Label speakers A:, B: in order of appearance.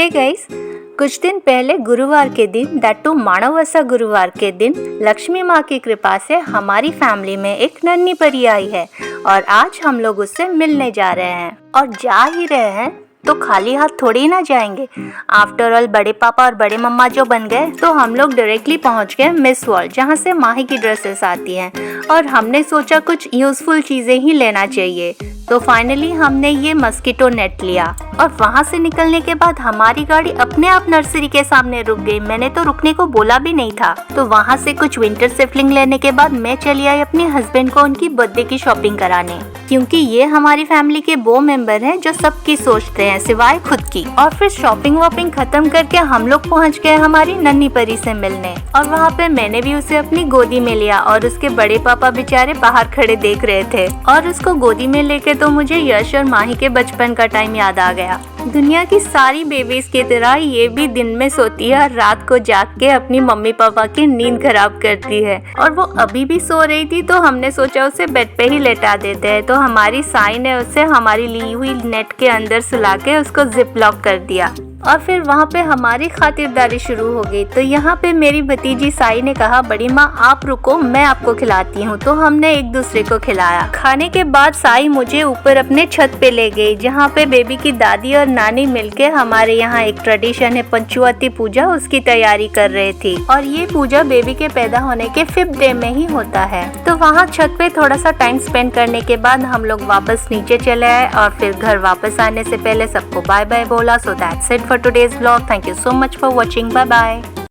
A: Hey guys, कुछ दिन पहले गुरुवार के दिन, दैट टू माणवसा गुरुवार के दिन, लक्ष्मी माँ की कृपा से हमारी फैमिली में एक नन्ही परी आई है और आज हम लोग उससे मिलने जा रहे हैं। और जा ही रहे हैं तो खाली हाथ थोड़ी ना जाएंगे। आफ्टर ऑल बड़े पापा और बड़े मम्मा जो बन गए तो हम लोग डायरेक्टली पहुंच गए मिस वर्ल्ड, जहां से माही की ड्रेसेस आती हैं। और हमने सोचा कुछ यूजफुल चीजें ही लेना चाहिए, तो फाइनली हमने ये मस्कीटो नेट लिया। और वहां से निकलने के बाद हमारी गाड़ी अपने आप नर्सरी के सामने रुक गई। मैंने तो रुकने को बोला भी नहीं था। तो वहां से कुछ विंटर सेफलिंग लेने के बाद मैं चली आई अपने हस्बैंड को उनकी बर्थडे की शॉपिंग कराने, क्योंकि ये हमारी फैमिली के वो मेंबर हैं जो सबकी सोचते हैं सिवाय खुद की। और फिर शॉपिंग वॉपिंग खत्म करके हम लोग पहुंच गए हमारी नन्ही परी से मिलने। और वहाँ पे मैंने भी उसे अपनी गोदी में लिया और उसके बड़े पापा बेचारे बाहर खड़े देख रहे थे। और उसको गोदी में लेके तो मुझे यश और माही के बचपन का टाइम याद आ गया। दुनिया की सारी बेबीज की तरह ये भी दिन में सोती है और रात को जाग के अपनी मम्मी पापा की नींद खराब करती है। और वो अभी भी सो रही थी तो हमने सोचा उसे बेड पे ही लेटा देते हैं। तो हमारी साई ने उसे हमारी ली हुई नेट के अंदर सुला के उसको जिप लॉक कर दिया। और फिर वहाँ पे हमारी खातिरदारी शुरू हो गई। तो यहाँ पे मेरी भतीजी साई ने कहा, बड़ी माँ आप रुको, मैं आपको खिलाती हूँ। तो हमने एक दूसरे को खिलाया। खाने के बाद साई मुझे ऊपर अपने छत पे ले गई, जहाँ पे बेबी की दादी और नानी मिलके हमारे यहाँ एक ट्रेडिशन है पंचुआती पूजा, उसकी तैयारी कर रहे थे। और ये पूजा बेबी के पैदा होने के 5th डे में ही होता है। तो वहाँ छत पे थोड़ा सा टाइम स्पेंड करने के बाद हम लोग वापस नीचे चले आए और फिर घर वापस आने से पहले सबको बाय बाय बोला। So that's it for today's vlog. Thank you so much for watching. Bye bye.